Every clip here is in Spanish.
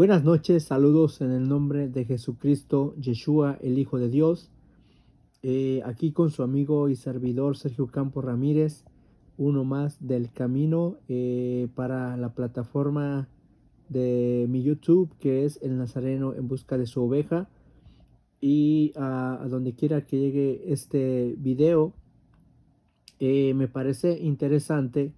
Buenas noches, saludos en el nombre de Jesucristo, Yeshua, el Hijo de Dios. Aquí con su amigo y servidor Sergio Campos Ramírez, uno más del camino para la plataforma de mi YouTube, que es El Nazareno en busca de su oveja. Y a donde quiera que llegue este video, me parece interesante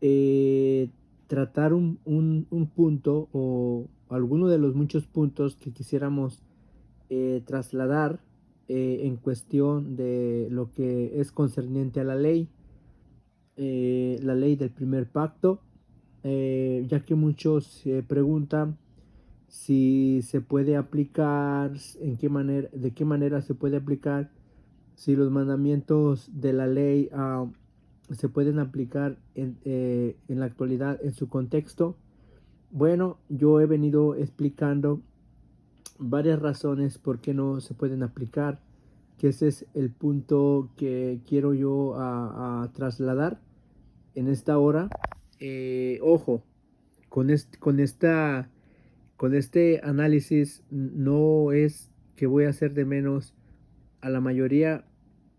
eh, tratar un punto o alguno de los muchos puntos que quisiéramos trasladar en cuestión de lo que es concerniente a la ley del primer pacto, ya que muchos se preguntan si se puede aplicar, de qué manera se puede aplicar, si los mandamientos de la ley se pueden aplicar en la actualidad en su contexto. Bueno, yo he venido explicando varias razones por qué no se pueden aplicar, que ese es el punto que quiero yo a trasladar en esta hora. Ojo, con este análisis no es que voy a hacer de menos a la mayoría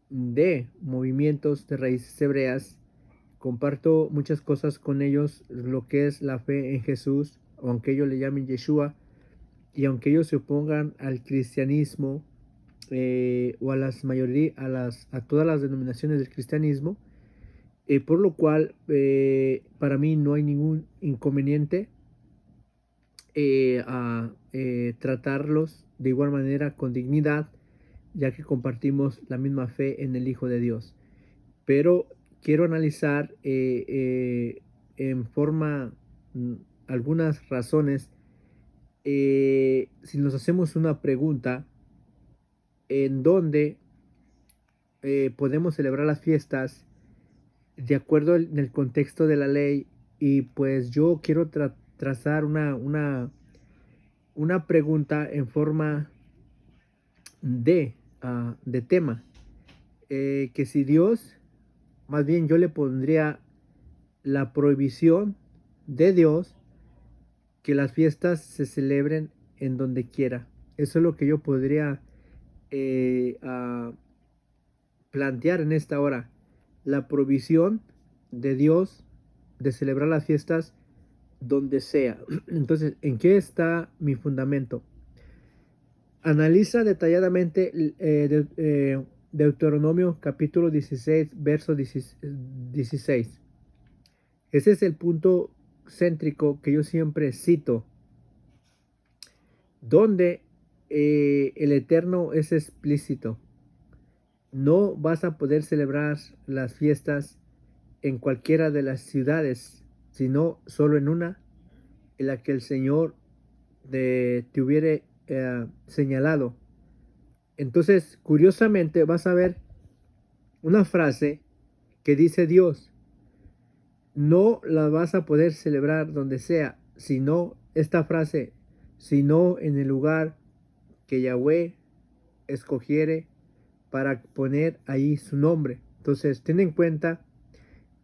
de movimientos de raíces hebreas. Comparto muchas cosas con ellos, lo que es la fe en Jesús, aunque ellos le llamen Yeshua, y aunque ellos se opongan al cristianismo o a a todas las denominaciones del cristianismo, por lo cual para mí no hay ningún inconveniente a tratarlos de igual manera con dignidad, ya que compartimos la misma fe en el Hijo de Dios. Pero quiero analizar en forma algunas razones. Si nos hacemos una pregunta, ¿en dónde podemos celebrar las fiestas de acuerdo en el contexto de la ley? Y pues yo quiero trazar una pregunta en forma de tema. Que si Dios, más bien yo le pondría la prohibición de Dios que las fiestas se celebren en donde quiera. Eso es lo que yo podría plantear en esta hora. La provisión de Dios de celebrar las fiestas donde sea. Entonces, ¿en qué está mi fundamento? Analiza detalladamente Deuteronomio capítulo 16, verso 16. Ese es el punto céntrico que yo siempre cito, donde el Eterno es explícito. No vas a poder celebrar las fiestas en cualquiera de las ciudades, sino solo en una, en la que el Señor te hubiere señalado. Entonces, curiosamente, vas a ver una frase que dice Dios: no la vas a poder celebrar donde sea, sino esta frase, sino en el lugar que Yahweh escogiere para poner ahí su nombre. Entonces, ten en cuenta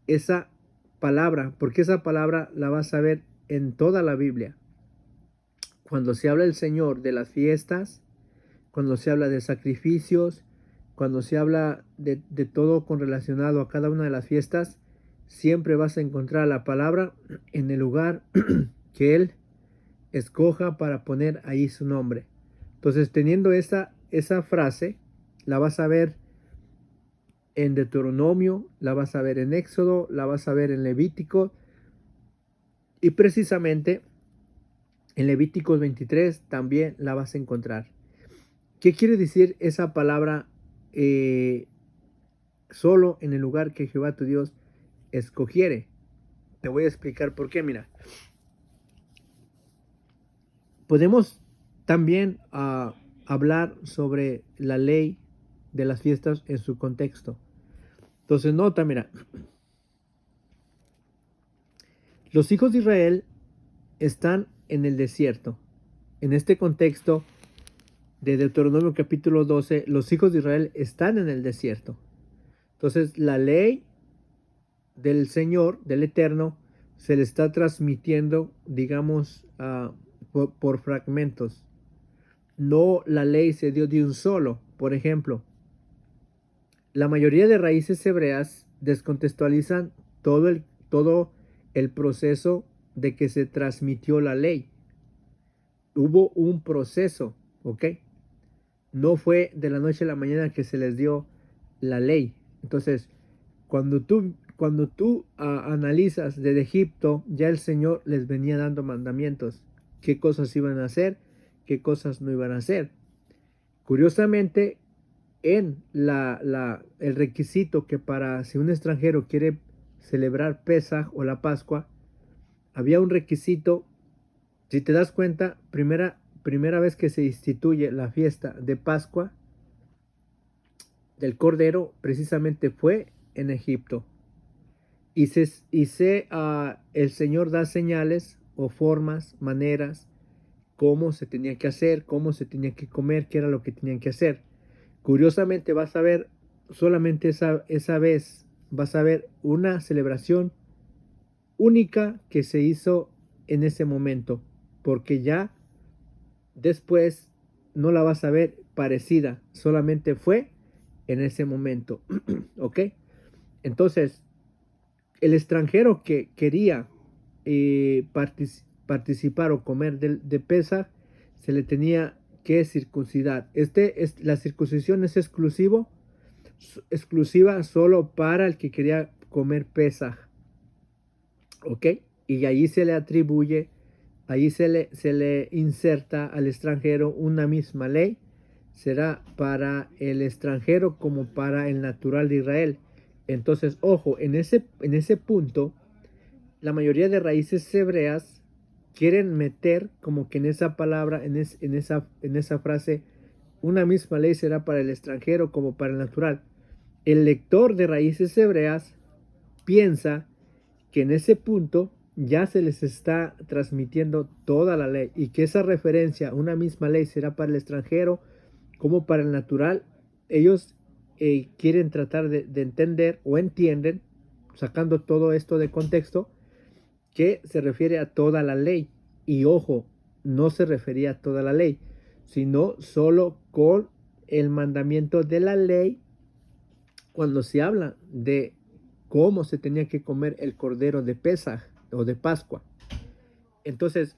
esa palabra, porque esa palabra la vas a ver en toda la Biblia. Cuando se habla el Señor de las fiestas, cuando se habla de sacrificios, cuando se habla de todo con relacionado a cada una de las fiestas, siempre vas a encontrar la palabra en el lugar que Él escoja para poner ahí su nombre. Entonces, teniendo esa frase, la vas a ver en Deuteronomio, la vas a ver en Éxodo, la vas a ver en Levítico, y precisamente en Levíticos 23 también la vas a encontrar. ¿Qué quiere decir esa palabra solo en el lugar que Jehová tu Dios escogiere? Te voy a explicar por qué. Mira, podemos también hablar sobre la ley de las fiestas en su contexto. Entonces, nota, mira, los hijos de Israel están en el desierto. En este contexto de Deuteronomio capítulo 12, los hijos de Israel están en el desierto. Entonces, la ley del Señor, del Eterno, se le está transmitiendo, digamos, por fragmentos. No la ley se dio de un solo. Por ejemplo, la mayoría de raíces hebreas descontextualizan todo el proceso de que se transmitió la ley. Hubo un proceso, ¿ok? No fue de la noche a la mañana que se les dio la ley. Entonces, cuando tú analizas desde Egipto, ya el Señor les venía dando mandamientos. Qué cosas iban a hacer, qué cosas no iban a hacer. Curiosamente, en el requisito que para si un extranjero quiere celebrar Pesaj o la Pascua, había un requisito. Si te das cuenta, primera vez que se instituye la fiesta de Pascua del Cordero, precisamente fue en Egipto. El Señor da señales o formas, maneras, cómo se tenía que hacer, cómo se tenía que comer, qué era lo que tenían que hacer. Curiosamente vas a ver, solamente esa vez, vas a ver una celebración única que se hizo en ese momento, porque ya después no la vas a ver parecida, solamente fue en ese momento. ¿Ok? Entonces, el extranjero que quería participar o comer de Pesaj, se le tenía que circuncidar. La circuncisión es exclusiva solo para el que quería comer Pesaj. ¿Ok? Y allí se le atribuye, allí se le inserta al extranjero una misma ley. Será para el extranjero como para el natural de Israel. Entonces, ojo, en ese punto, la mayoría de raíces hebreas quieren meter como que en esa palabra, en esa frase, una misma ley será para el extranjero como para el natural. El lector de raíces hebreas piensa que en ese punto ya se les está transmitiendo toda la ley y que esa referencia, una misma ley será para el extranjero como para el natural. Ellos quieren tratar de entender o entienden, sacando todo esto de contexto, que se refiere a toda la ley. Y ojo, no se refería a toda la ley, sino solo con el mandamiento de la ley cuando se habla de cómo se tenía que comer el cordero de Pesaj o de Pascua. Entonces,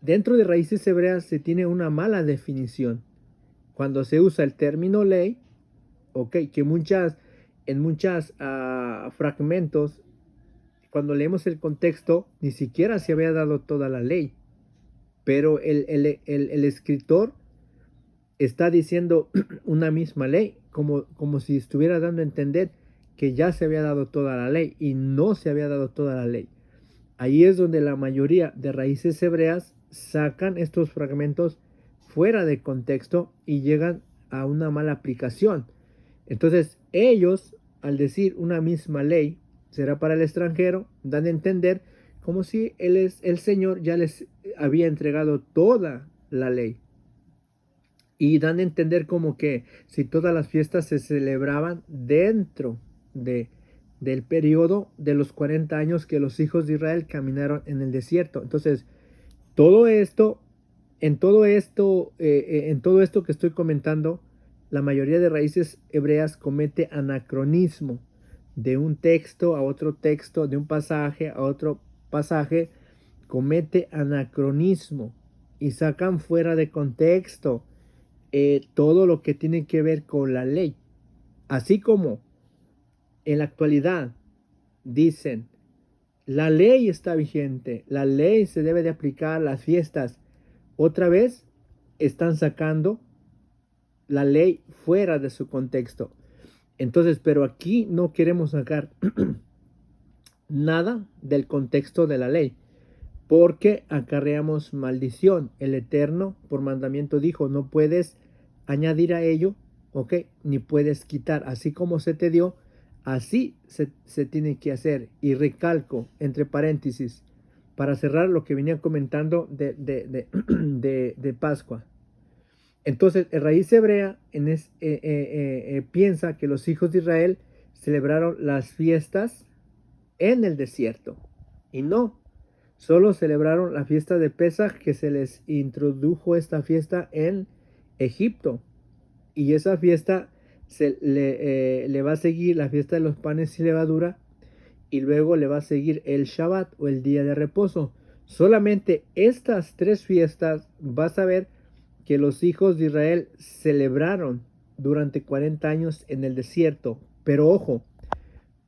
dentro de raíces hebreas se tiene una mala definición. Cuando se usa el término ley, ok, que en muchos fragmentos, cuando leemos el contexto, ni siquiera se había dado toda la ley. Pero el escritor está diciendo una misma ley, como si estuviera dando a entender que ya se había dado toda la ley y no se había dado toda la ley. Ahí es donde la mayoría de raíces hebreas sacan estos fragmentos fuera de contexto y llegan a una mala aplicación. Entonces ellos, al decir una misma ley será para el extranjero, dan a entender como si el Señor ya les había entregado toda la ley. Y dan a entender como que si todas las fiestas se celebraban dentro del periodo de los 40 años que los hijos de Israel caminaron en el desierto. Entonces, todo esto, en todo esto que estoy comentando, la mayoría de raíces hebreas comete anacronismo de un texto a otro texto, de un pasaje a otro pasaje, comete anacronismo y sacan fuera de contexto todo lo que tiene que ver con la ley. Así como en la actualidad dicen, la ley está vigente, la ley se debe de aplicar a las fiestas. Otra vez están sacando la ley fuera de su contexto. Entonces, pero aquí no queremos sacar nada del contexto de la ley, porque acarreamos maldición. El Eterno, por mandamiento, dijo, no puedes añadir a ello, ¿ok? Ni puedes quitar. Así como se te dio, así se tiene que hacer. Y recalco, entre paréntesis, para cerrar lo que venía comentando de Pascua. Entonces, el raíz hebrea piensa que los hijos de Israel celebraron las fiestas en el desierto. Y no, Solo celebraron la fiesta de Pesaj, que se les introdujo esta fiesta en Egipto. Y esa fiesta le va a seguir la fiesta de los panes y levadura, y luego le va a seguir el Shabbat o el día de reposo. Solamente estas tres fiestas vas a ver que los hijos de Israel celebraron durante 40 años en el desierto. Pero ojo,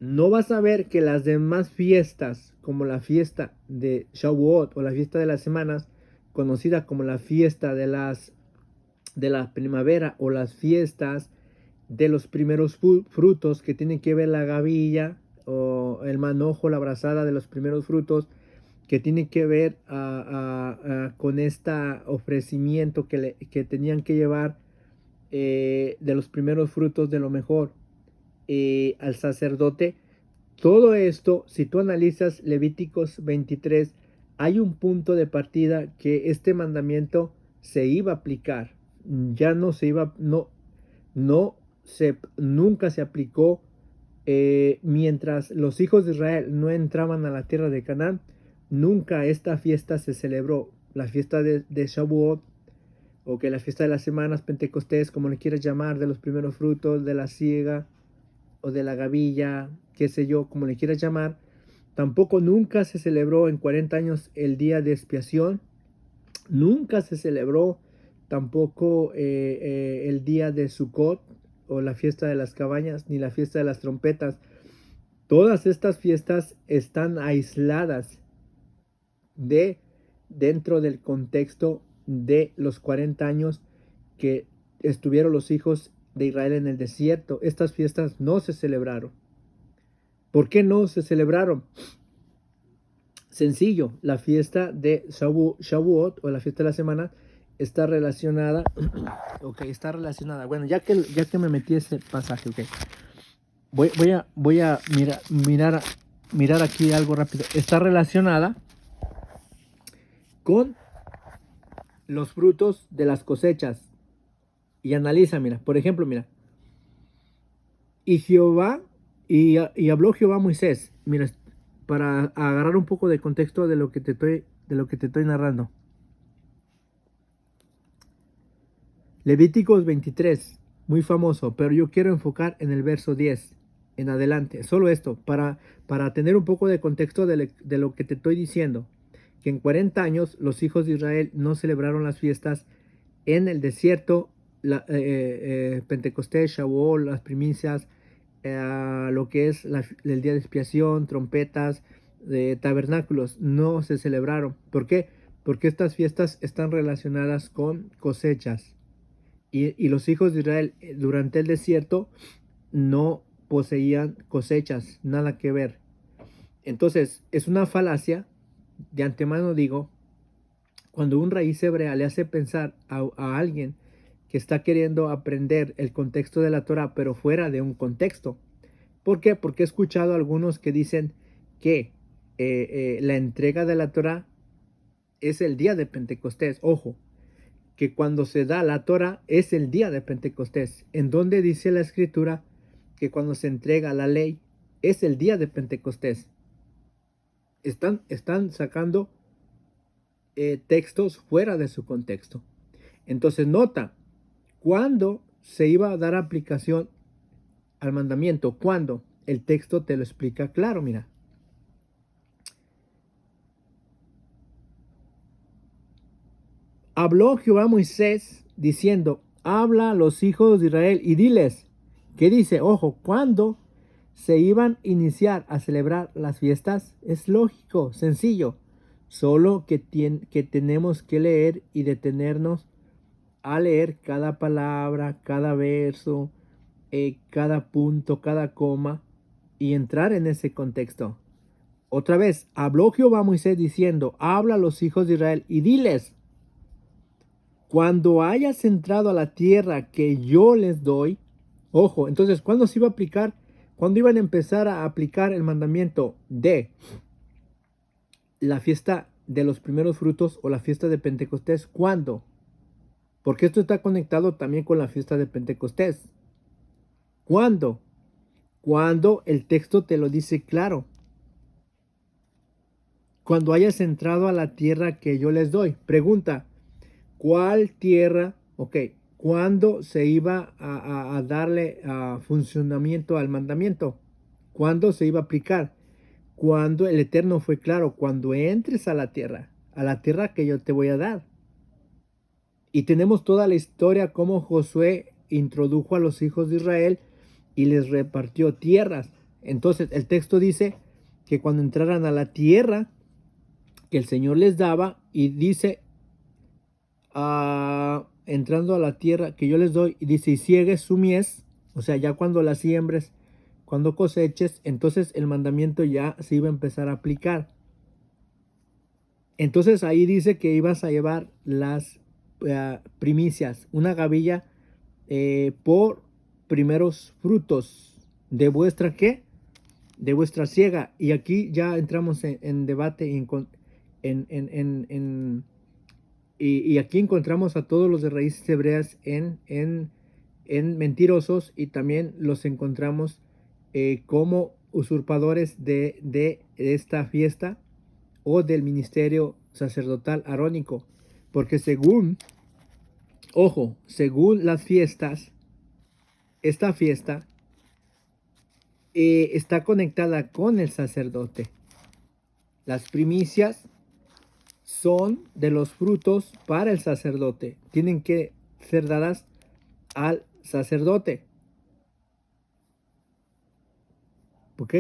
no vas a ver que las demás fiestas, como la fiesta de Shavuot o la fiesta de las semanas, conocida como la fiesta de la primavera o las fiestas de los primeros frutos, que tienen que ver la gavilla o el manojo, la brazada de los primeros frutos, que tiene que ver con este ofrecimiento que tenían que llevar de los primeros frutos de lo mejor al sacerdote. Todo esto, si tú analizas Levíticos 23, hay un punto de partida que este mandamiento se iba a aplicar. Ya no se iba, nunca se aplicó mientras los hijos de Israel no entraban a la tierra de Canaán. Nunca esta fiesta se celebró. La fiesta de Shavuot, o que la fiesta de las semanas, Pentecostés, como le quieras llamar, de los primeros frutos, de la siega o de la gavilla, qué sé yo, como le quieras llamar. Tampoco nunca se celebró en 40 años el día de expiación. Nunca se celebró tampoco el día de Sukkot o la fiesta de las cabañas, ni la fiesta de las trompetas. Todas estas fiestas están aisladas dentro del contexto de los 40 años que estuvieron los hijos de Israel en el desierto. Estas fiestas no se celebraron. ¿Por qué no se celebraron? Sencillo, la fiesta de Shavuot o la fiesta de la semana está relacionada. Ok, está relacionada. Bueno, ya que me metí ese pasaje, ok. Voy a mirar aquí algo rápido. Está relacionada con los frutos de las cosechas. Y analiza, mira, por ejemplo, mira. Y habló Jehová a Moisés. Mira, para agarrar un poco de contexto de lo que te estoy narrando. Levíticos 23, muy famoso, pero yo quiero enfocar en el verso 10 en adelante. Solo esto, para tener un poco de contexto de lo que te estoy diciendo. Que en 40 años los hijos de Israel no celebraron las fiestas en el desierto, Pentecostés, Shavuot, las primicias, lo que es el día de expiación, trompetas, tabernáculos, no se celebraron. ¿Por qué? Porque estas fiestas están relacionadas con cosechas. Y los hijos de Israel durante el desierto no poseían cosechas, nada que ver. Entonces, es una falacia, de antemano digo, cuando un raíz hebrea le hace pensar a alguien que está queriendo aprender el contexto de la Torah, pero fuera de un contexto. ¿Por qué? Porque he escuchado a algunos que dicen que la entrega de la Torah es el día de Pentecostés. Ojo, que cuando se da la Torah es el día de Pentecostés. En donde dice la escritura que cuando se entrega la ley es el día de Pentecostés. Están sacando textos fuera de su contexto. Entonces nota, ¿cuándo se iba a dar aplicación al mandamiento? ¿Cuándo? El texto te lo explica claro, mira. Habló Jehová a Moisés diciendo, habla a los hijos de Israel y diles, ¿qué dice? Ojo, ¿cuándo se iban a iniciar a celebrar las fiestas? Es lógico, sencillo, solo que tenemos que leer y detenernos a leer cada palabra, cada verso, cada punto, cada coma y entrar en ese contexto. Otra vez, habló Jehová a Moisés diciendo, habla a los hijos de Israel y diles, cuando hayas entrado a la tierra que yo les doy, ojo, entonces, ¿cuándo se iba a aplicar? ¿Cuándo iban a empezar a aplicar el mandamiento de la fiesta de los primeros frutos o la fiesta de Pentecostés? ¿Cuándo? Porque esto está conectado también con la fiesta de Pentecostés. ¿Cuándo? Cuando el texto te lo dice claro. cuando hayas entrado a la tierra que yo les doy. Pregunta, ¿cuál tierra? Ok, ¿cuándo se iba a darle funcionamiento al mandamiento? ¿Cuándo se iba a aplicar? Cuando el Eterno fue claro, cuando entres a la tierra que yo te voy a dar. Y tenemos toda la historia cómo Josué introdujo a los hijos de Israel y les repartió tierras. Entonces el texto dice que cuando entraran a la tierra que el Señor les daba, y dice, entrando a la tierra que yo les doy, y dice, y ciegues su mies, o sea, ya cuando la siembres, cuando coseches, entonces el mandamiento ya se iba a empezar a aplicar. Entonces ahí dice que ibas a llevar las primicias, una gavilla por primeros frutos de vuestra ¿qué? De vuestra siega. Y aquí ya entramos en debate y aquí encontramos a todos los de raíces hebreas en mentirosos, y también los encontramos como usurpadores de esta fiesta o del ministerio sacerdotal arónico. Porque según las fiestas, esta fiesta está conectada con el sacerdote. Las primicias son de los frutos para el sacerdote. Tienen que ser dadas al sacerdote. ¿Ok?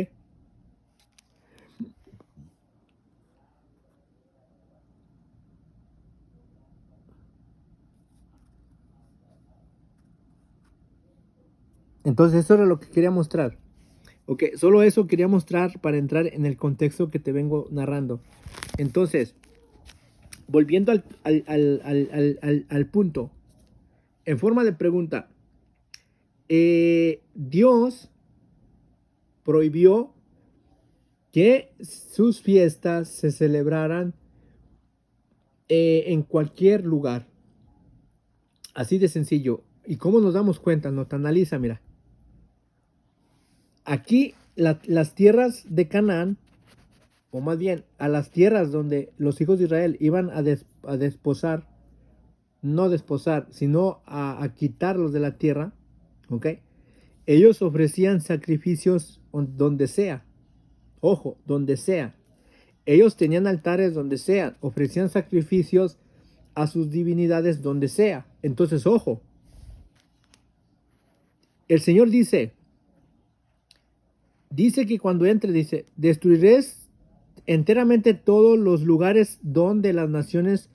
Entonces eso era lo que quería mostrar. Ok, solo eso quería mostrar para entrar en el contexto que te vengo narrando. Entonces, volviendo al punto, en forma de pregunta, Dios prohibió que sus fiestas se celebraran en cualquier lugar. Así de sencillo. ¿Y cómo nos damos cuenta? Nos analiza, mira. Aquí las tierras de Canaán, o más bien a las tierras donde los hijos de Israel iban a desposar, no desposar, sino a quitarlos de la tierra, ¿ok? Ellos ofrecían sacrificios donde sea. Ojo, donde sea. Ellos tenían altares donde sea, ofrecían sacrificios a sus divinidades donde sea. Entonces, ojo, el Señor dice que cuando entre, dice, destruiréis enteramente todos los lugares donde las naciones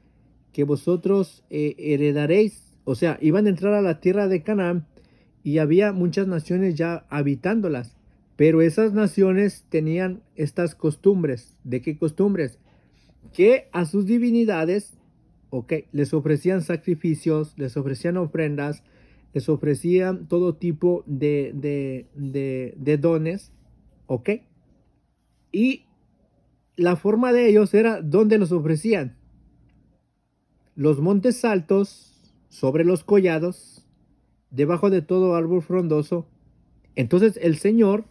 que vosotros heredaréis, o sea, iban a entrar a la tierra de Canaán y había muchas naciones ya habitándolas, pero esas naciones tenían estas costumbres. ¿De qué costumbres? Que a sus divinidades, ok, les ofrecían sacrificios, les ofrecían ofrendas, les ofrecían todo tipo de dones, ok. Y la forma de ellos era donde los ofrecían: los montes altos, sobre los collados, debajo de todo árbol frondoso. Entonces el Señor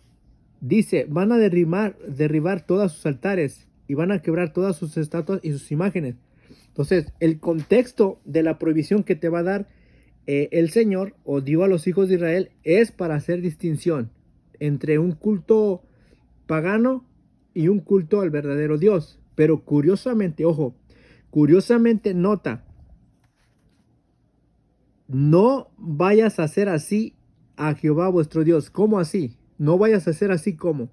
dice, van a derribar todos sus altares y van a quebrar todas sus estatuas y sus imágenes. Entonces, el contexto de la prohibición que te va a dar el Señor, o dio a los hijos de Israel, es para hacer distinción entre un culto pagano y un culto al verdadero Dios. Pero curiosamente, ojo, curiosamente nota, no vayas a hacer así a Jehová vuestro Dios. ¿Cómo así? No vayas a hacer así como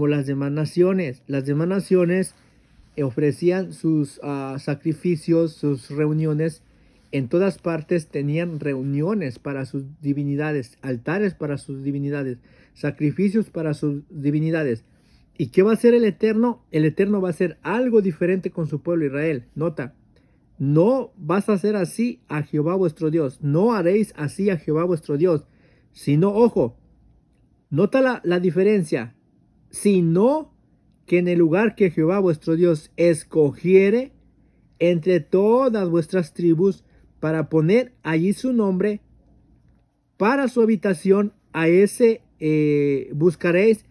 las demás naciones. Las demás naciones ofrecían sus sacrificios, sus reuniones. En todas partes tenían reuniones para sus divinidades, altares para sus divinidades, sacrificios para sus divinidades. ¿Y qué va a hacer el Eterno? El Eterno va a hacer algo diferente con su pueblo Israel. Nota, no vas a hacer así a Jehová vuestro Dios. No haréis así a Jehová vuestro Dios. Sino, ojo, nota la diferencia. Sino que en el lugar que Jehová vuestro Dios escogiere entre todas vuestras tribus para poner allí su nombre para su habitación, a ese buscaréis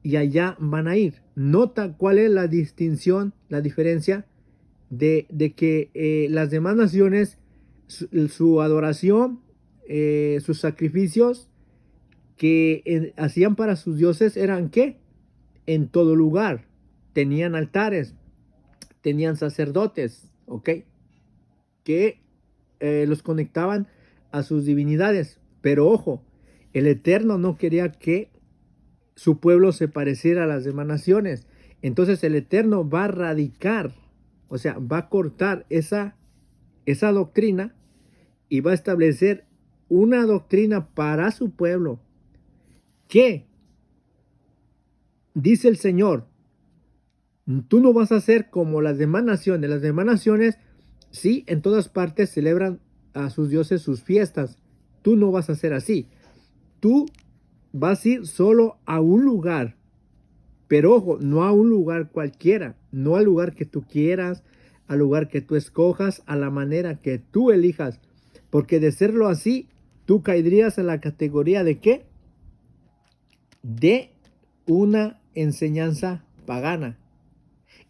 y allá van a ir. Nota cuál es la distinción, la diferencia de que las demás naciones, su adoración, sus sacrificios que hacían para sus dioses eran ¿qué? En todo lugar. Tenían altares, tenían sacerdotes, ¿ok? Que los conectaban a sus divinidades. Pero ojo, el Eterno no quería que su pueblo se pareciera a las demás naciones. Entonces el Eterno va a radicar, o sea, va a cortar esa doctrina y va a establecer una doctrina para su pueblo que dice el Señor, tú no vas a ser como las demás naciones. Las demás naciones, sí, en todas partes celebran a sus dioses sus fiestas. Tú no vas a ser así. Tú vas a ir solo a un lugar. Pero ojo, no a un lugar cualquiera. No al lugar que tú quieras, al lugar que tú escojas, a la manera que tú elijas. Porque de serlo así, tú caerías en la categoría de ¿qué? De una enseñanza pagana.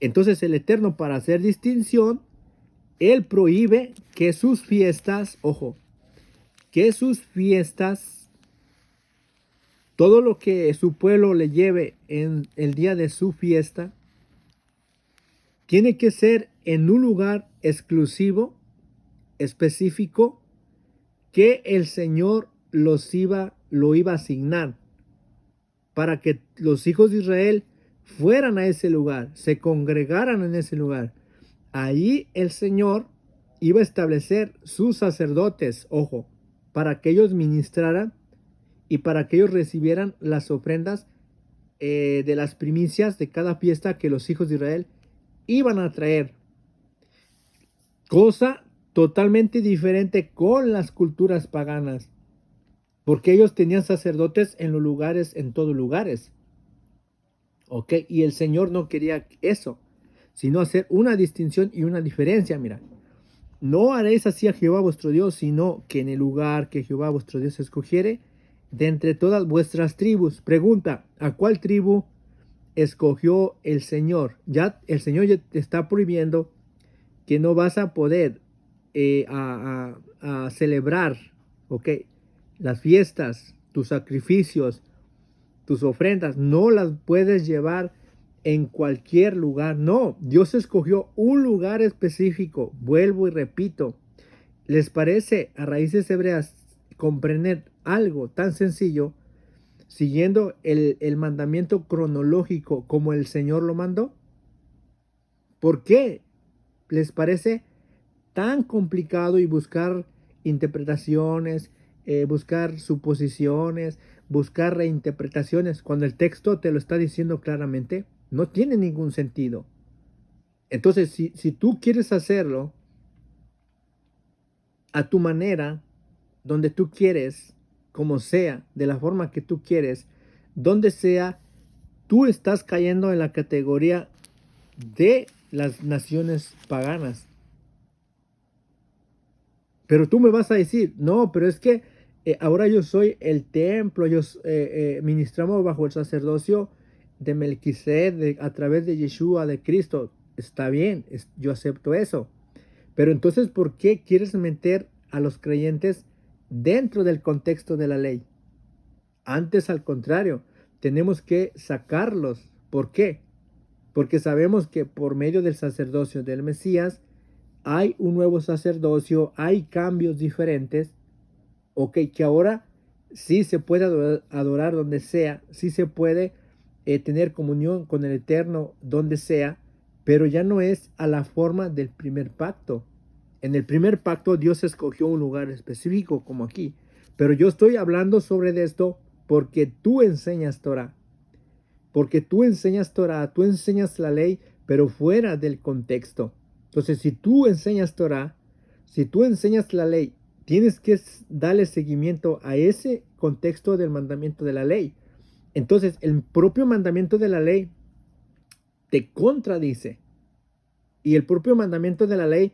Entonces el Eterno, para hacer distinción, Él prohíbe que sus fiestas, ojo, que sus fiestas, todo lo que su pueblo le lleve en el día de su fiesta, tiene que ser en un lugar exclusivo, específico, que el Señor lo iba a asignar para que los hijos de Israel fueran a ese lugar, se congregaran en ese lugar. Ahí el Señor iba a establecer sus sacerdotes, ojo, para que ellos ministraran y para que ellos recibieran las ofrendas de las primicias de cada fiesta que los hijos de Israel iban a traer. Cosa totalmente diferente con las culturas paganas, porque ellos tenían sacerdotes en los lugares, en todos lugares. ¿Ok? Y el Señor no quería eso, sino hacer una distinción y una diferencia. Mira, no haréis así a Jehová vuestro Dios, sino que en el lugar que Jehová vuestro Dios escogiere, de entre todas vuestras tribus. Pregunta, ¿a cuál tribu escogió el Señor? Ya el Señor ya te está prohibiendo que no vas a poder a celebrar, ¿ok? Las fiestas, tus sacrificios, tus ofrendas, no las puedes llevar en cualquier lugar. No, Dios escogió un lugar específico. Vuelvo y repito. ¿Les parece a raíces hebreas comprender algo tan sencillo siguiendo el mandamiento cronológico como el Señor lo mandó? ¿Por qué les parece tan complicado y buscar interpretaciones, buscar suposiciones, buscar reinterpretaciones, cuando el texto te lo está diciendo claramente? No tiene ningún sentido. Entonces, si tú quieres hacerlo a tu manera, donde tú quieres, como sea, de la forma que tú quieres, donde sea, tú estás cayendo en la categoría de las naciones paganas. Pero tú me vas a decir, no, pero es que ahora yo soy el templo, ministramos bajo el sacerdocio de Melquisedec a través de Yeshua, de Cristo. Está bien, yo acepto eso. Pero entonces, ¿por qué quieres meter a los creyentes dentro del contexto de la ley? Antes, al contrario, tenemos que sacarlos. ¿Por qué? Porque sabemos que por medio del sacerdocio del Mesías hay un nuevo sacerdocio, hay cambios diferentes, ok, que ahora sí se puede adorar donde sea, sí se puede tener comunión con el Eterno donde sea, pero ya no es a la forma del primer pacto. En el primer pacto Dios escogió un lugar específico como aquí, pero yo estoy hablando sobre esto porque tú enseñas Torah, porque tú enseñas Torah, tú enseñas la ley, pero fuera del contexto. Entonces, si tú enseñas Torah, si tú enseñas la ley, tienes que darle seguimiento a ese contexto del mandamiento de la ley. Entonces, el propio mandamiento de la ley te contradice. Y el propio mandamiento de la ley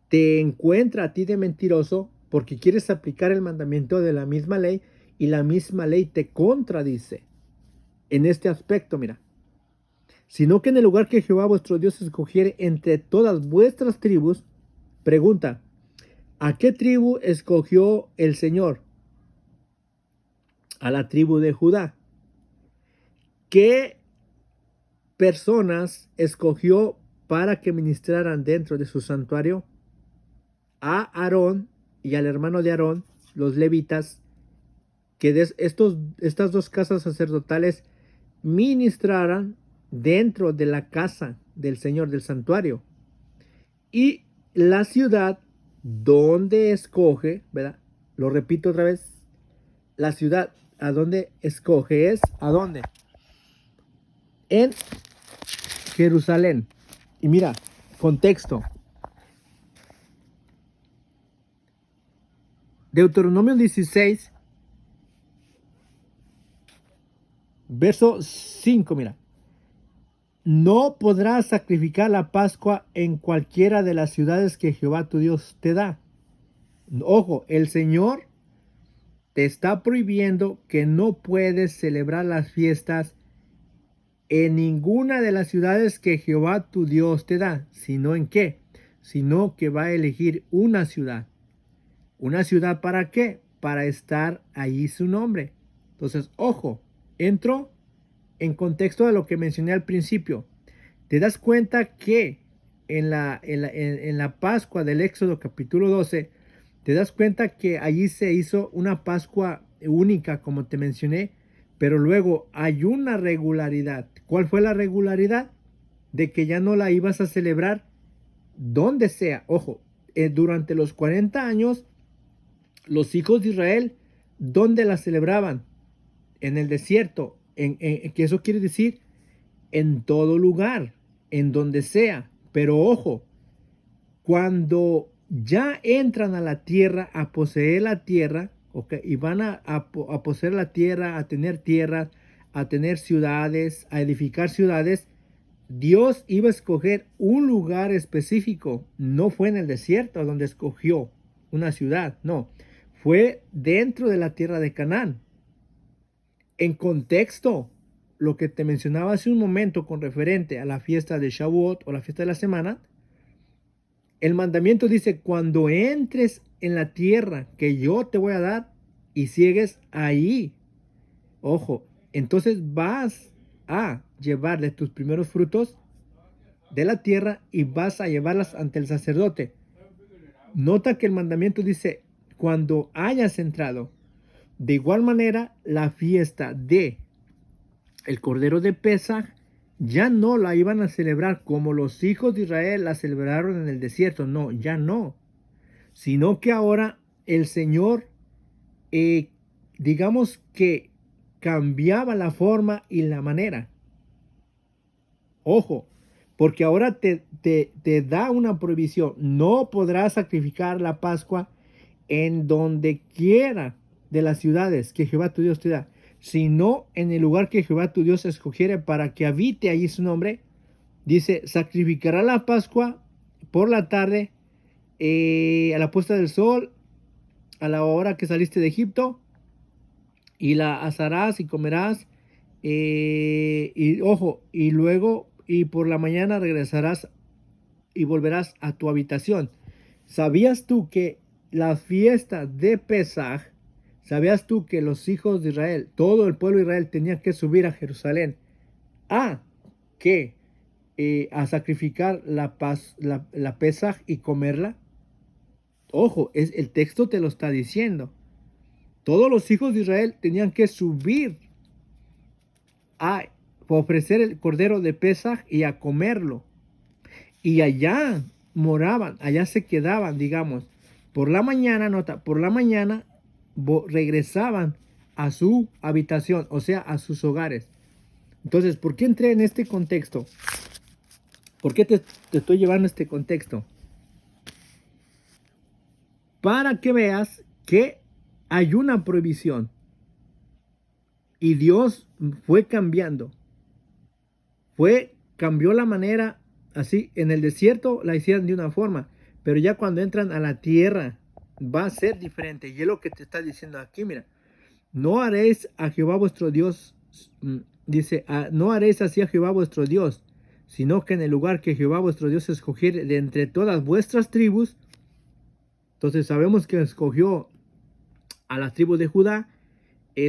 te encuentra a ti de mentiroso porque quieres aplicar el mandamiento de la misma ley y la misma ley te contradice. en este aspecto, mira. Sino que en el lugar que Jehová vuestro Dios escogiere entre todas vuestras tribus, pregunta, ¿a qué tribu escogió el Señor? A la tribu de Judá. ¿Qué personas escogió para que ministraran dentro de su santuario? A Aarón y al hermano de Aarón, los levitas, que estas dos casas sacerdotales ministraran dentro de la casa del Señor del santuario. Y la ciudad donde escoge, ¿verdad? Lo repito otra vez, la ciudad a donde escoge es, ¿a dónde? En Jerusalén. Y mira, contexto. Deuteronomio 16, verso 5, mira. No podrás sacrificar la Pascua en cualquiera de las ciudades que Jehová tu Dios te da. Ojo, el Señor te está prohibiendo que no puedes celebrar las fiestas en ninguna de las ciudades que Jehová tu Dios te da. ¿Sino en qué? Sino que va a elegir una ciudad. ¿Una ciudad para qué? Para estar ahí su nombre. Entonces, ojo, entro en contexto de lo que mencioné al principio. Te das cuenta que en la Pascua del Éxodo capítulo 12, te das cuenta que allí se hizo una Pascua única, como te mencioné, pero luego hay una regularidad. ¿Cuál fue la regularidad? De que ya no la ibas a celebrar donde sea. Ojo, durante los 40 años, los hijos de Israel, ¿dónde la celebraban? En el desierto. Que eso quiere decir en todo lugar, en donde sea. Pero ojo, cuando ya entran a la tierra, a poseer la tierra, okay, y van a poseer la tierra, a tener tierras, a tener ciudades, a edificar ciudades, Dios iba a escoger un lugar específico. No fue en el desierto donde escogió una ciudad, no. Fue dentro de la tierra de Canaán. En contexto, lo que te mencionaba hace un momento con referente a la fiesta de Shavuot o la fiesta de la semana, el mandamiento dice, cuando entres en la tierra que yo te voy a dar y sigues ahí, ojo, entonces vas a llevar de tus primeros frutos de la tierra y vas a llevarlas ante el sacerdote. Nota que el mandamiento dice, cuando hayas entrado. De igual manera, la fiesta de el Cordero de Pesaj ya no la iban a celebrar como los hijos de Israel la celebraron en el desierto. No, ya no. Sino que ahora el Señor, digamos que cambiaba la forma y la manera. Ojo, porque ahora te da una prohibición. No podrás sacrificar la Pascua en donde quiera de las ciudades que Jehová tu Dios te da, sino en el lugar que Jehová tu Dios escogiere para que habite allí su nombre. Dice, sacrificará la Pascua por la tarde, a la puesta del sol, a la hora que saliste de Egipto, y la asarás y comerás, y ojo, y luego, y por la mañana regresarás y volverás a tu habitación. ¿Sabías tú que la fiesta de Pesaj, sabías tú que los hijos de Israel, todo el pueblo de Israel tenía que subir a Jerusalén a sacrificar la Pesaj y comerla? Ojo, el texto te lo está diciendo. Todos los hijos de Israel tenían que subir a ofrecer el cordero de Pesaj y a comerlo. Y allá moraban, allá se quedaban, digamos. Por la mañana, nota, por la mañana regresaban a su habitación, o sea, a sus hogares. Entonces, ¿por qué entré en este contexto? ¿Por qué te estoy llevando este contexto? Para que veas que hay una prohibición. Y Dios fue cambiando. Cambió la manera, así, en el desierto la hicieron de una forma, pero ya cuando entran a la tierra va a ser diferente. Y es lo que te está diciendo aquí, mira. No haréis a Jehová vuestro Dios dice, no haréis así a Jehová vuestro Dios, sino que en el lugar que Jehová vuestro Dios escogiere de entre todas vuestras tribus. Entonces sabemos que escogió a las tribus de Judá,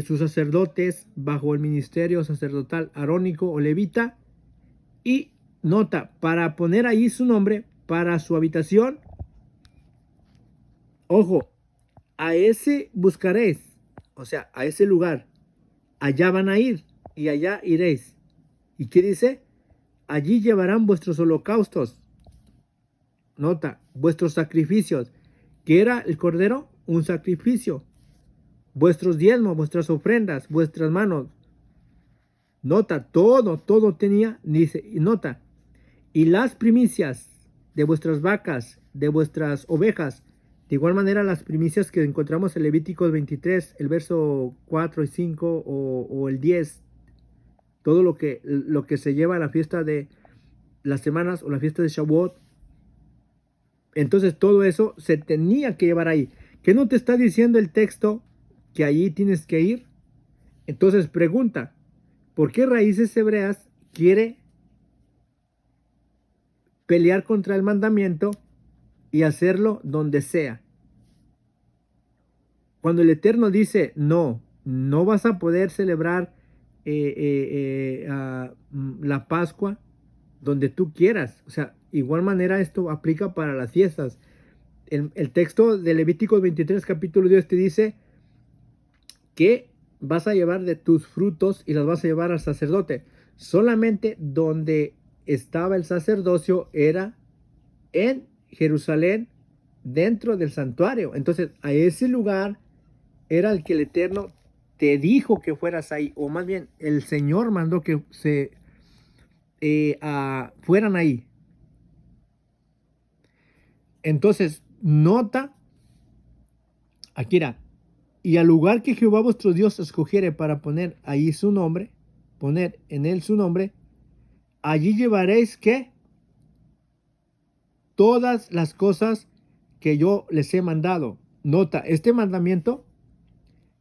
sus sacerdotes bajo el ministerio sacerdotal arónico o levita, y nota, para poner ahí su nombre, para su habitación. Ojo, a ese buscaréis, o sea, a ese lugar, allá van a ir, y allá iréis. ¿Y qué dice? Allí llevarán vuestros holocaustos. Nota, vuestros sacrificios. ¿Qué era el cordero? Un sacrificio. Vuestros diezmos, vuestras ofrendas, vuestras manos. Nota, todo tenía, dice, nota, y las primicias de vuestras vacas, de vuestras ovejas. De igual manera, las primicias que encontramos en Levíticos 23, el verso 4 y 5 o el 10, todo lo que se lleva a la fiesta de las semanas o la fiesta de Shavuot. Entonces todo eso se tenía que llevar ahí. ¿Qué no te está diciendo el texto que allí tienes que ir? Entonces pregunta, ¿por qué Raíces Hebreas quiere pelear contra el mandamiento y hacerlo donde sea? Cuando el Eterno dice, no vas a poder celebrar la Pascua donde tú quieras. O sea, igual manera esto aplica para las fiestas. El texto de Levíticos 23, capítulo 10, te dice que vas a llevar de tus frutos y las vas a llevar al sacerdote. Solamente donde estaba el sacerdocio era en Jerusalén, dentro del santuario. Entonces, a ese lugar era el que el Eterno te dijo que fueras ahí, o más bien el Señor mandó que fueran ahí. Entonces, nota, aquí era, y al lugar que Jehová vuestro Dios escogiere para poner ahí su nombre, poner en él su nombre, allí llevaréis que todas las cosas que yo les he mandado. Nota, este mandamiento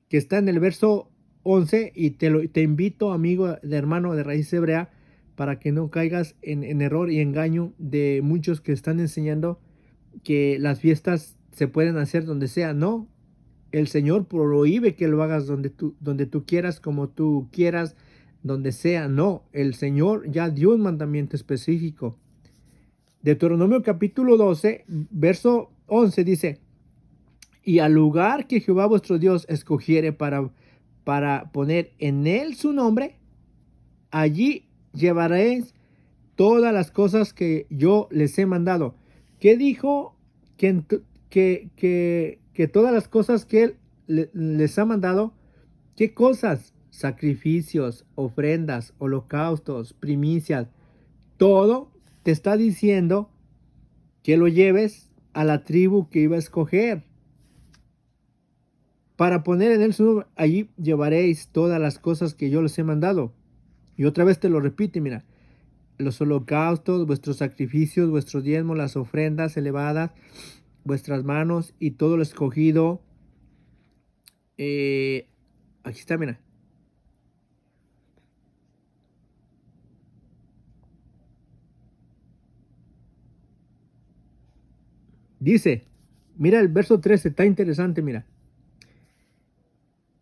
que está en el verso 11, y te invito, amigo de hermano de Raíz Hebrea, para que no caigas en error y engaño de muchos que están enseñando que las fiestas se pueden hacer donde sea. No, el Señor prohíbe que lo hagas donde tú quieras, como tú quieras, donde sea. No, el Señor ya dio un mandamiento específico. Deuteronomio capítulo 12, verso 11 dice, y al lugar que Jehová vuestro Dios escogiere para poner en él su nombre, allí llevaréis todas las cosas que yo les he mandado. ¿Qué dijo? Que todas las cosas que él les ha mandado, ¿qué cosas? Sacrificios, ofrendas, holocaustos, primicias, todo te está diciendo que lo lleves a la tribu que iba a escoger. Para poner en él su nombre, allí llevaréis todas las cosas que yo les he mandado. Y otra vez te lo repite, mira, los holocaustos, vuestros sacrificios, vuestros diezmos, las ofrendas elevadas, vuestras manos y todo lo escogido. Aquí está, mira. Dice, mira el verso 13, está interesante, mira.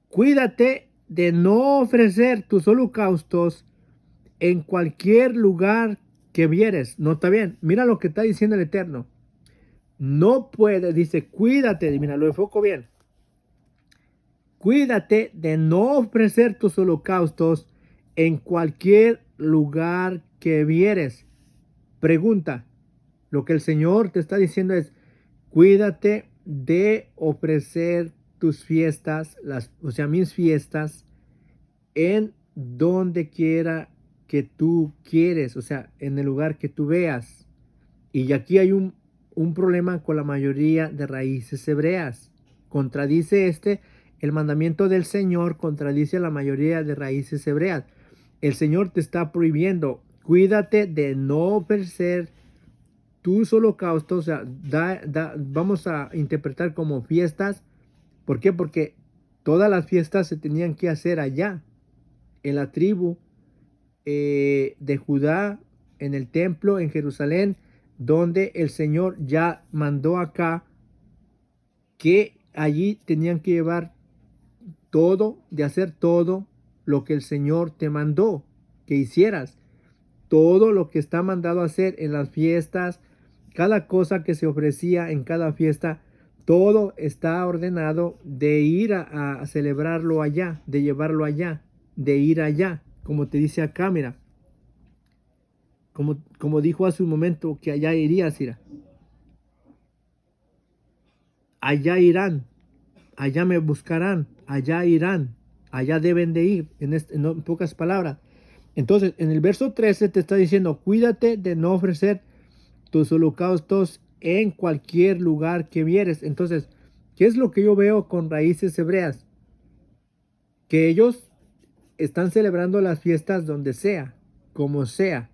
Cuídate de no ofrecer tus holocaustos en cualquier lugar que vieres. Nota bien, mira lo que está diciendo el Eterno. No puedes, dice, cuídate, mira, lo enfoco bien. Cuídate de no ofrecer tus holocaustos en cualquier lugar que vieres. Pregunta, lo que el Señor te está diciendo es, cuídate de ofrecer tus fiestas, o sea, mis fiestas, en donde quiera que tú quieres, o sea, en el lugar que tú veas. Y aquí hay un problema con la mayoría de raíces hebreas. Contradice el mandamiento del Señor, contradice a la mayoría de raíces hebreas. El Señor te está prohibiendo, cuídate de no ofrecer tus holocaustos, o sea, vamos a interpretar como fiestas. ¿Por qué? Porque todas las fiestas se tenían que hacer allá, en la tribu de Judá, en el templo, en Jerusalén, donde el Señor ya mandó acá que allí tenían que llevar todo, de hacer todo lo que el Señor te mandó que hicieras. Todo lo que está mandado a hacer en las fiestas, cada cosa que se ofrecía en cada fiesta, todo está ordenado de ir a celebrarlo allá, de llevarlo allá, de ir allá, como te dice acá, mira, como dijo hace un momento, que allá irías, mira, allá irán, allá me buscarán, allá irán, allá deben de ir, en pocas palabras. Entonces, en el verso 13 te está diciendo, cuídate de no ofrecer tus holocaustos en cualquier lugar que vieres. Entonces, ¿qué es lo que yo veo con raíces hebreas? Que ellos están celebrando las fiestas donde sea, como sea.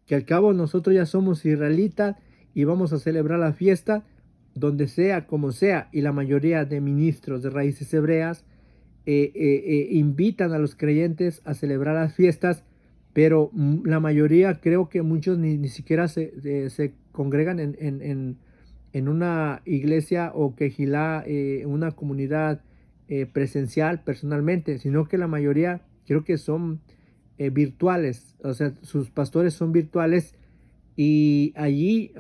Que al cabo nosotros ya somos israelitas y vamos a celebrar la fiesta donde sea, como sea. Y la mayoría de ministros de raíces hebreas invitan a los creyentes a celebrar las fiestas, pero la mayoría, creo que muchos ni siquiera se congregan en una iglesia o quejilá, una comunidad presencial personalmente, sino que la mayoría creo que son virtuales, o sea, sus pastores son virtuales y allí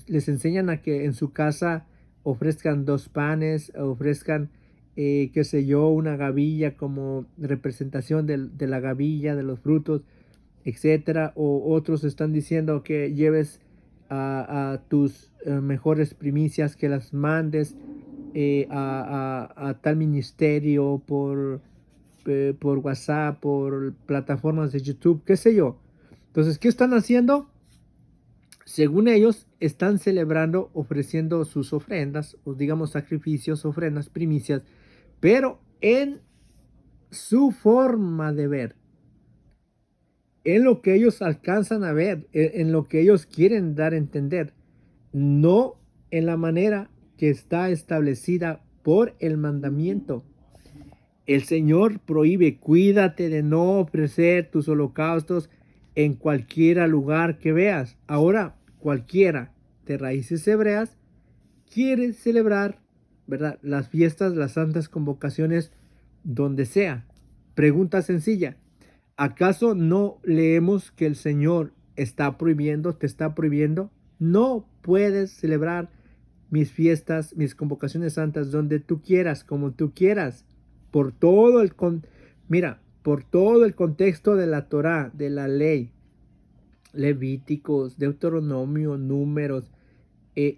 les enseñan a que en su casa ofrezcan 2 panes, ofrezcan, qué sé yo, una gavilla como representación de la gavilla, de los frutos, etcétera. O otros están diciendo que lleves a tus mejores primicias, que las mandes a tal ministerio por WhatsApp, por plataformas de YouTube, qué sé yo. Entonces, ¿qué están haciendo? Según ellos, están celebrando, ofreciendo sus ofrendas, o digamos sacrificios, ofrendas, primicias, pero en su forma de ver, en lo que ellos alcanzan a ver, en lo que ellos quieren dar a entender, no en la manera que está establecida por el mandamiento. El Señor prohíbe, cuídate de no ofrecer tus holocaustos en cualquier lugar que veas. Ahora, cualquiera de raíces hebreas quiere celebrar, ¿verdad?, las fiestas, las santas convocaciones, donde sea. Pregunta sencilla: ¿acaso no leemos que el Señor está prohibiendo, te está prohibiendo? No puedes celebrar mis fiestas, mis convocaciones santas, donde tú quieras, como tú quieras. Por todo mira, por todo el contexto de la Torá, de la ley, Levíticos, Deuteronomio, Números,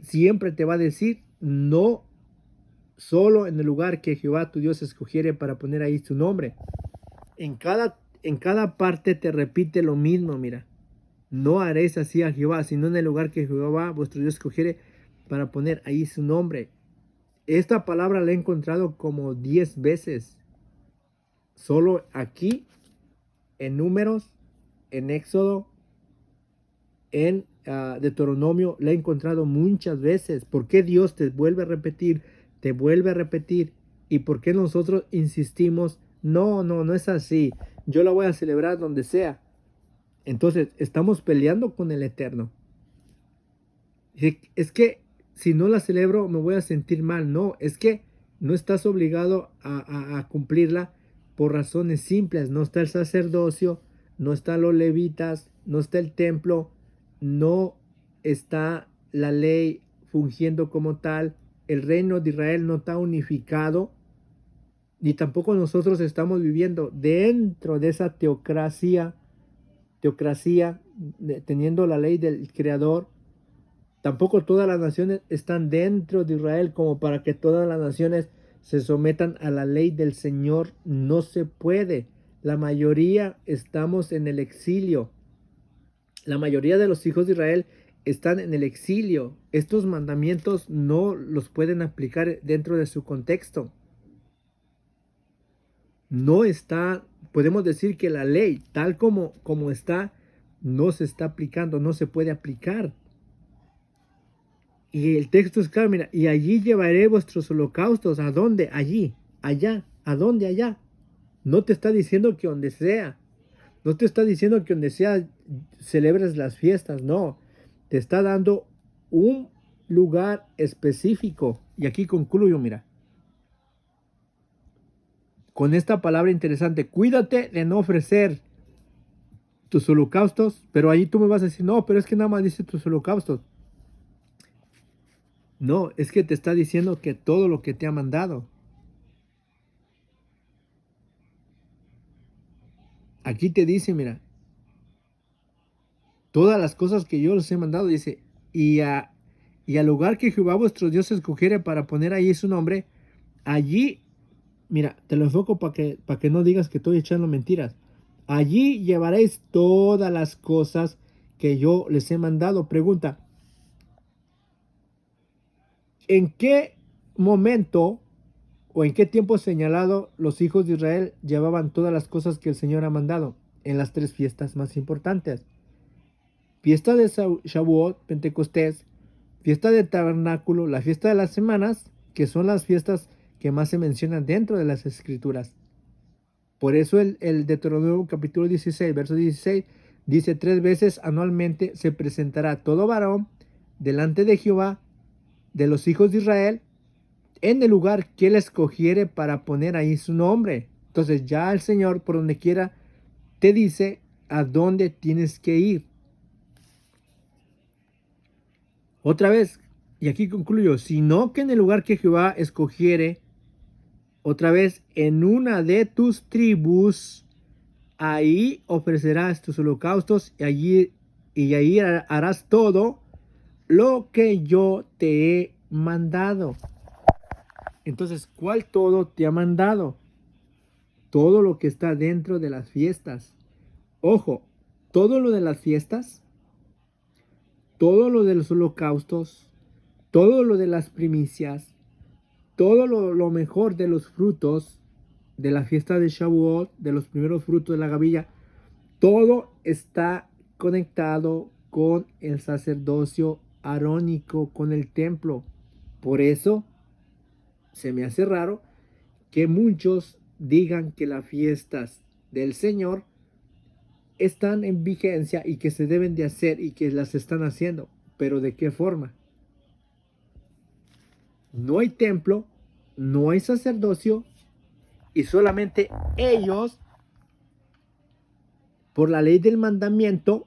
siempre te va a decir, no solo en el lugar que Jehová tu Dios escogiere para poner ahí su nombre. En cada parte te repite lo mismo, mira. No haréis así a Jehová, sino en el lugar que Jehová vuestro Dios escogiere para poner ahí su nombre. Esta palabra la he encontrado como 10 veces. Solo aquí, en Números, en Éxodo, en Deuteronomio, la he encontrado muchas veces. ¿Por qué Dios te vuelve a repetir? Te vuelve a repetir. ¿Y por qué nosotros insistimos? No, no, no es así. Yo la voy a celebrar donde sea. Entonces, estamos peleando con el Eterno. Es que si no la celebro me voy a sentir mal. No, es que no estás obligado a cumplirla por razones simples. No está el sacerdocio, no están los levitas, no está el templo, no está la ley fungiendo como tal. El reino de Israel no está unificado, ni tampoco nosotros estamos viviendo dentro de esa teocracia, teniendo la ley del Creador. Tampoco todas las naciones están dentro de Israel como para que todas las naciones se sometan a la ley del Señor. No se puede. La mayoría estamos en el exilio. La mayoría de los hijos de Israel están en el exilio. Estos mandamientos no los pueden aplicar dentro de su contexto. No está, podemos decir que la ley, tal como está, no se está aplicando, no se puede aplicar. Y el texto es claro, mira, y allí llevaré vuestros holocaustos. ¿A dónde? Allí, allá. ¿A dónde? Allá. No te está diciendo que donde sea. No te está diciendo que donde sea celebres las fiestas, no. Te está dando un lugar específico. Y aquí concluyo, mira, con esta palabra interesante. Cuídate de no ofrecer tus holocaustos, pero ahí tú me vas a decir, no, pero es que nada más dice tus holocaustos. No, es que te está diciendo que todo lo que te ha mandado. Aquí te dice, mira, todas las cosas que yo les he mandado, dice, y, a, y al lugar que Jehová vuestro Dios escogiere para poner ahí su nombre, allí, mira, te lo enfoco para que no digas que estoy echando mentiras. Allí llevaréis todas las cosas que yo les he mandado. Pregunta, ¿en qué momento o en qué tiempo señalado los hijos de Israel llevaban todas las cosas que el Señor ha mandado? En las tres fiestas más importantes. Fiesta de Shavuot, Pentecostés, fiesta del tabernáculo, la fiesta de las semanas, que son las fiestas que más se mencionan dentro de las escrituras. Por eso el Deuteronomio capítulo 16, verso 16, dice 3 veces anualmente se presentará todo varón delante de Jehová de los hijos de Israel en el lugar que él escogiere para poner ahí su nombre. Entonces ya el Señor por donde quiera te dice a dónde tienes que ir. Otra vez, y aquí concluyo, sino que en el lugar que Jehová escogiere, otra vez, en una de tus tribus, ahí ofrecerás tus holocaustos y allí harás todo lo que yo te he mandado. Entonces, ¿cuál todo te ha mandado? Todo lo que está dentro de las fiestas. Ojo, todo lo de las fiestas, todo lo de los holocaustos, todo lo de las primicias, todo lo mejor de los frutos de la fiesta de Shavuot, de los primeros frutos de la gavilla, todo está conectado con el sacerdocio arónico, con el templo. Por eso se me hace raro que muchos digan que las fiestas del Señor están en vigencia y que se deben de hacer y que las están haciendo. Pero ¿de qué forma? No hay templo, no hay sacerdocio y solamente ellos, por la ley del mandamiento,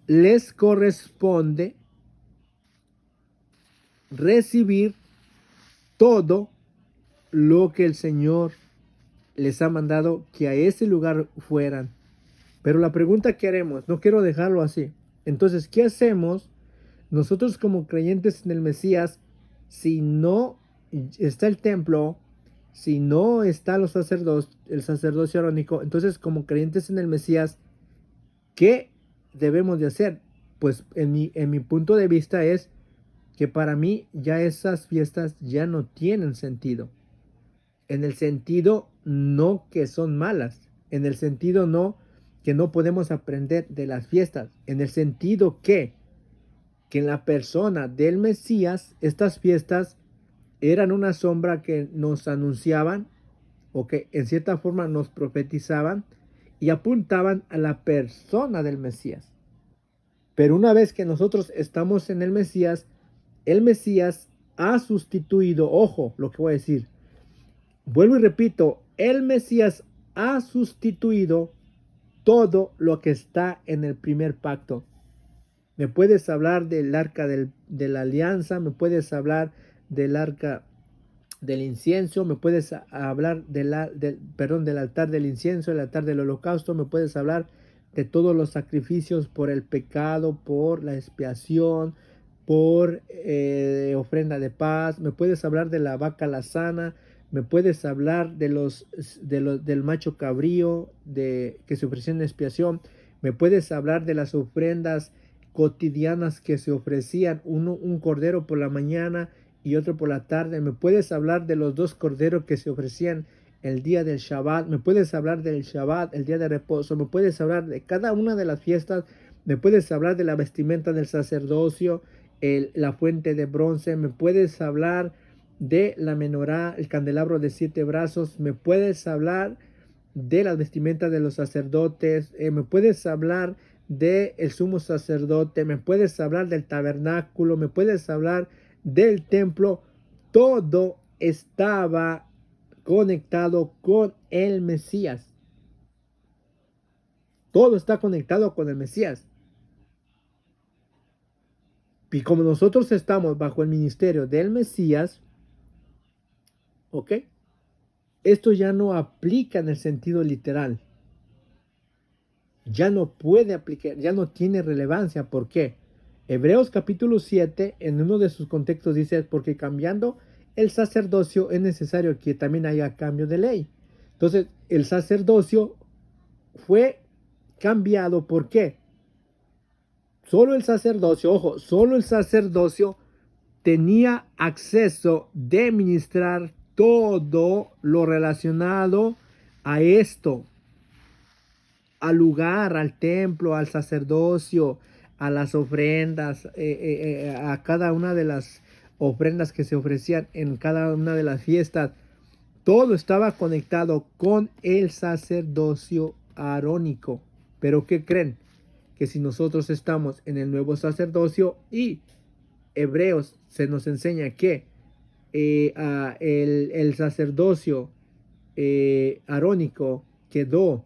les corresponde recibir todo lo que el Señor les ha mandado que a ese lugar fueran. Pero la pregunta que haremos, no quiero dejarlo así. Entonces, ¿qué hacemos nosotros como creyentes en el Mesías si no está el templo, si no está el sacerdocio arónico? Entonces, como creyentes en el Mesías, ¿qué debemos de hacer? Pues en mi punto de vista es que para mí ya esas fiestas ya no tienen sentido. En el sentido no que son malas, en el sentido no que no podemos aprender de las fiestas, en el sentido que en la persona del Mesías estas fiestas eran una sombra que nos anunciaban o que en cierta forma nos profetizaban y apuntaban a la persona del Mesías. Pero una vez que nosotros estamos en el Mesías ha sustituido, ojo lo que voy a decir, vuelvo y repito, el Mesías ha sustituido todo lo que está en el primer pacto. Me puedes hablar del arca de la alianza, me puedes hablar del arca del incienso, me puedes hablar del altar del incienso, el altar del holocausto, me puedes hablar de todos los sacrificios por el pecado, por la expiación, por ofrenda de paz, me puedes hablar de la vaca lazana, me puedes hablar del macho cabrío que se ofreció en expiación, me puedes hablar de las ofrendas cotidianas que se ofrecían, un cordero por la mañana y otro por la tarde. Me puedes hablar de los 2 corderos que se ofrecían el día del Shabbat. Me puedes hablar del Shabbat, el día de reposo. Me puedes hablar de cada una de las fiestas. Me puedes hablar de la vestimenta del sacerdocio, la fuente de bronce. Me puedes hablar de la menorá, el candelabro de 7 brazos. Me puedes hablar de las vestimentas de los sacerdotes, me puedes hablar del sumo sacerdote, me puedes hablar del tabernáculo, me puedes hablar del templo. Todo estaba conectado con el Mesías. Todo está conectado con el Mesías. Y como nosotros estamos bajo el ministerio del Mesías, ¿ok? Esto ya no aplica en el sentido literal. Ya no puede aplicar, ya no tiene relevancia. ¿Por qué? Hebreos capítulo 7, en uno de sus contextos dice, porque cambiando el sacerdocio es necesario que también haya cambio de ley. Entonces, el sacerdocio fue cambiado. ¿Por qué? Solo el sacerdocio, ojo, solo el sacerdocio tenía acceso de ministrar todo lo relacionado a esto, al lugar, al templo, al sacerdocio, a las ofrendas, a cada una de las ofrendas que se ofrecían en cada una de las fiestas. Todo estaba conectado con el sacerdocio arónico. Pero ¿qué creen? Que si nosotros estamos en el nuevo sacerdocio y Hebreos se nos enseña que el sacerdocio arónico quedó,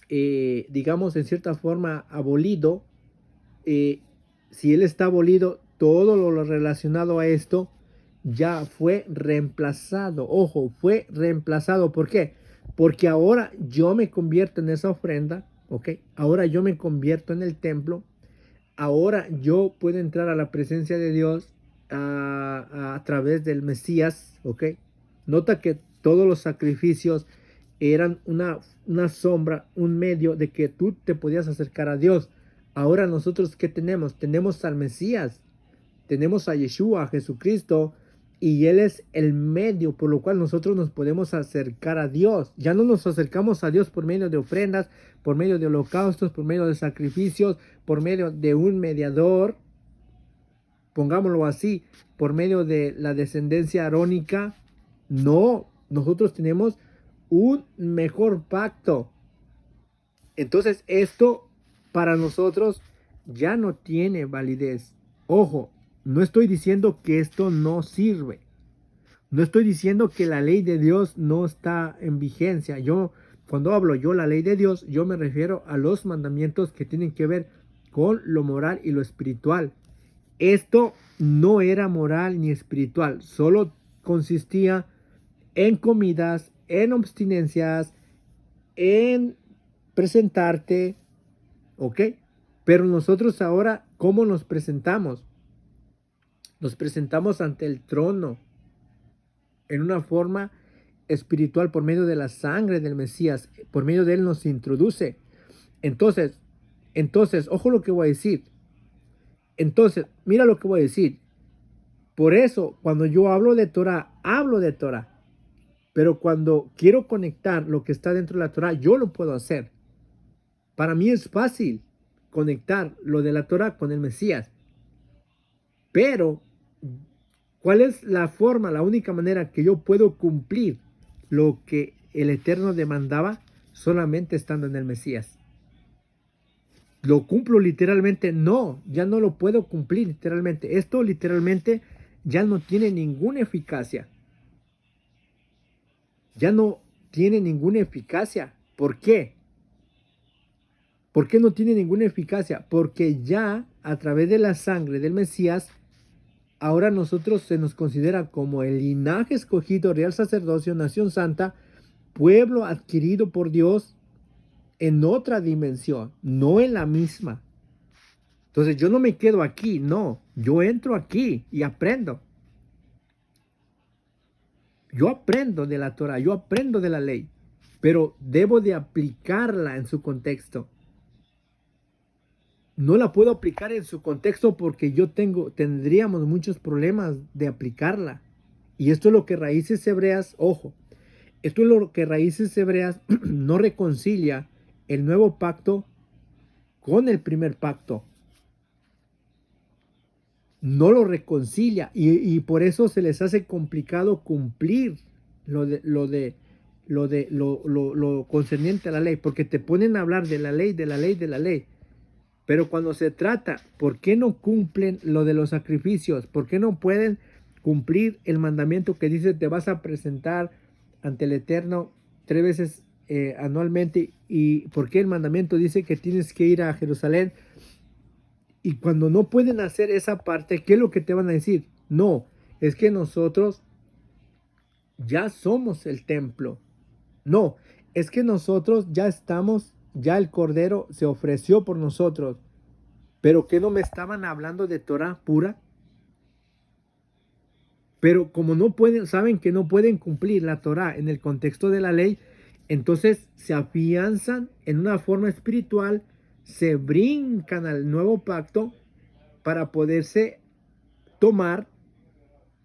digamos, en cierta forma abolido. Si él está abolido, todo lo relacionado a esto ya fue reemplazado. Ojo, fue reemplazado. ¿Por qué? Porque ahora yo me convierto en esa ofrenda, ¿ok? Ahora yo me convierto en el templo. Ahora yo puedo entrar a la presencia de Dios a través del Mesías, ¿ok? Nota que todos los sacrificios eran una sombra, un medio de que tú te podías acercar a Dios. Ahora nosotros, ¿qué tenemos? Tenemos al Mesías, tenemos a Yeshua, a Jesucristo, y Él es el medio por lo cual nosotros nos podemos acercar a Dios. Ya no nos acercamos a Dios por medio de ofrendas, por medio de holocaustos, por medio de sacrificios, por medio de un mediador, pongámoslo así, por medio de la descendencia arónica. No, nosotros tenemos un mejor pacto. Entonces esto para nosotros ya no tiene validez. Ojo, no estoy diciendo que esto no sirve. No estoy diciendo que la ley de Dios no está en vigencia. Cuando hablo la ley de Dios, yo me refiero a los mandamientos que tienen que ver con lo moral y lo espiritual. Esto no era moral ni espiritual, solo consistía en comidas, en abstinencias, en presentarte, ¿ok? Pero nosotros ahora, ¿cómo nos presentamos? Nos presentamos ante el trono en una forma espiritual por medio de la sangre del Mesías. Por medio de él nos introduce. Entonces, ojo lo que voy a decir. Entonces, mira lo que voy a decir. Por eso, cuando yo hablo de Torah, hablo de Torah. Pero cuando quiero conectar lo que está dentro de la Torah, yo lo puedo hacer. Para mí es fácil conectar lo de la Torah con el Mesías. Pero, ¿cuál es la forma, la única manera que yo puedo cumplir lo que el Eterno demandaba? Solamente estando en el Mesías. ¿Lo cumplo literalmente? No, ya no lo puedo cumplir literalmente. Esto literalmente ya no tiene ninguna eficacia. Ya no tiene ninguna eficacia. ¿Por qué? ¿Por qué no tiene ninguna eficacia? Porque ya a través de la sangre del Mesías, ahora nosotros se nos considera como el linaje escogido, real sacerdocio, nación santa, pueblo adquirido por Dios en otra dimensión, no en la misma. Entonces yo no me quedo aquí, no, yo entro aquí y aprendo. Yo aprendo de la Torah, yo aprendo de la ley, pero debo de aplicarla en su contexto. No la puedo aplicar en su contexto porque tendríamos muchos problemas de aplicarla. Y esto es lo que Raíces Hebreas, ojo, esto es lo que Raíces Hebreas no reconcilia el nuevo pacto con el primer pacto. No lo reconcilia y por eso se les hace complicado cumplir lo de lo concerniente a la ley, porque te ponen a hablar de la ley, de la ley, de la ley. Pero cuando se trata, ¿por qué no cumplen lo de los sacrificios? ¿Por qué no pueden cumplir el mandamiento que dice te vas a presentar ante el Eterno 3 veces anualmente? ¿Y por qué el mandamiento dice que tienes que ir a Jerusalén? Y cuando no pueden hacer esa parte, ¿qué es lo que te van a decir? No, es que nosotros ya somos el templo. No, es que nosotros ya estamos, ya el Cordero se ofreció por nosotros. Pero que no me estaban hablando de Torah pura. Pero como no pueden, saben que no pueden cumplir la Torah en el contexto de la ley, entonces se afianzan en una forma espiritual, se brincan al nuevo pacto para poderse tomar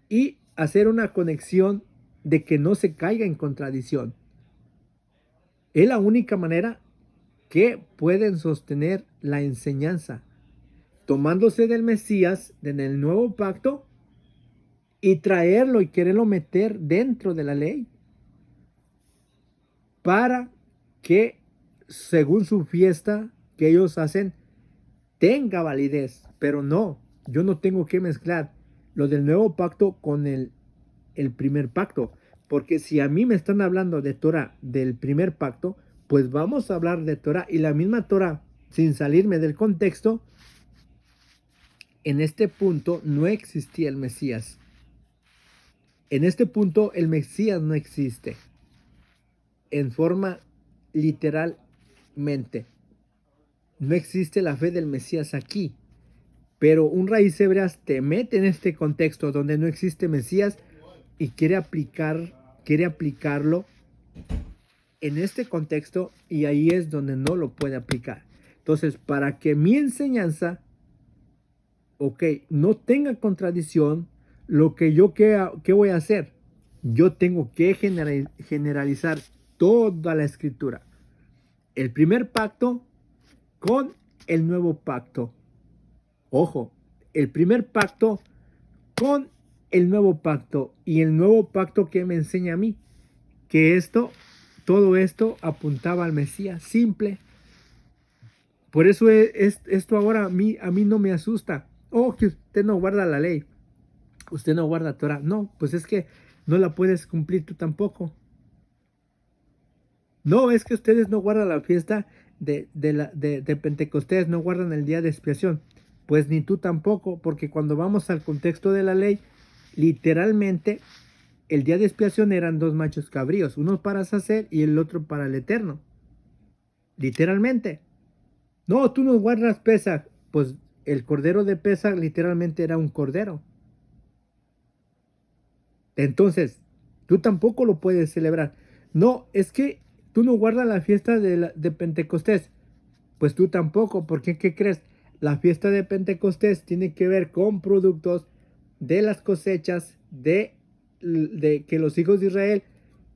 y hacer una conexión de que no se caiga en contradicción. Es la única manera que pueden sostener la enseñanza, tomándose del Mesías en el nuevo pacto y traerlo y quererlo meter dentro de la ley para que según su fiesta que ellos hacen tenga validez. Pero no, yo no tengo que mezclar lo del nuevo pacto con el primer pacto, porque si a mí me están hablando de Torah del primer pacto, pues vamos a hablar de Torah, y la misma Torah, sin salirme del contexto, en este punto no existía el Mesías. En este punto el Mesías no existe en forma literalmente. No existe la fe del Mesías aquí. Pero un raíz hebreas te mete en este contexto donde no existe Mesías y quiere aplicarlo en este contexto, y ahí es donde no lo puede aplicar. Entonces, para que mi enseñanza, no tenga contradicción, lo que yo ¿qué voy a hacer? Yo tengo que generalizar toda la escritura. El primer pacto con el nuevo pacto. Ojo, el primer pacto con el nuevo pacto, y el nuevo pacto que me enseña a mí que todo esto apuntaba al Mesías simple. Por eso esto ahora a mí no me asusta. Oh, que usted no guarda la ley, usted no guarda Torah. No, pues es que no la puedes cumplir tú tampoco. No, es que ustedes no guardan la fiesta de Pentecostés, no guardan el día de expiación. Pues ni tú tampoco, porque cuando vamos al contexto de la ley, literalmente el día de expiación eran 2 machos cabríos, uno para Sacer y el otro para el Eterno. Literalmente. No, tú no guardas Pesaj. Pues el cordero de Pesaj literalmente era un cordero. Entonces, tú tampoco lo puedes celebrar. No, es que tú no guardas la fiesta de Pentecostés. Pues tú tampoco, porque ¿qué crees? La fiesta de Pentecostés tiene que ver con productos de las cosechas de que los hijos de Israel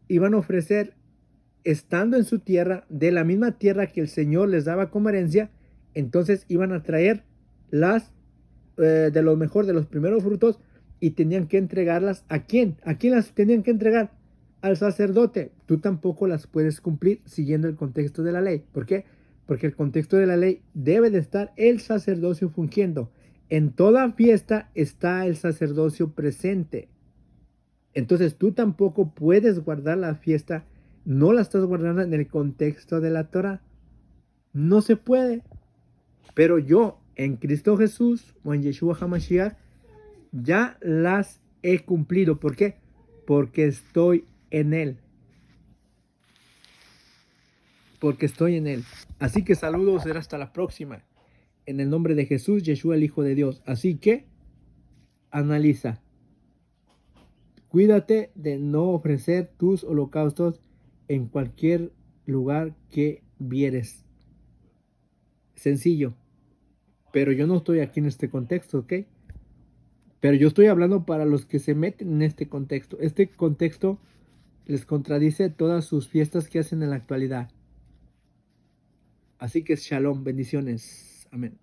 iban a ofrecer estando en su tierra, de la misma tierra que el Señor les daba como herencia. Entonces iban a traer las de lo mejor de los primeros frutos, y tenían que entregarlas ¿a quién? ¿A quién las tenían que entregar? Al sacerdote. Tú tampoco las puedes cumplir siguiendo el contexto de la ley. ¿Por qué? Porque el contexto de la ley debe de estar el sacerdocio fungiendo. En toda fiesta está el sacerdocio presente. Entonces tú tampoco puedes guardar la fiesta, no la estás guardando en el contexto de la Torah. No se puede. Pero yo, en Cristo Jesús o en Yeshua HaMashiach, ya las he cumplido. ¿Por qué? Porque estoy en Él. Porque estoy en Él. Así que saludos, será hasta la próxima. En el nombre de Jesús, Yeshua, el Hijo de Dios. Así que, analiza. Cuídate de no ofrecer tus holocaustos en cualquier lugar que vieres. Sencillo. Pero yo no estoy aquí en este contexto, ¿ok? Pero yo estoy hablando para los que se meten en este contexto. Este contexto les contradice todas sus fiestas que hacen en la actualidad. Así que shalom, bendiciones. Amén.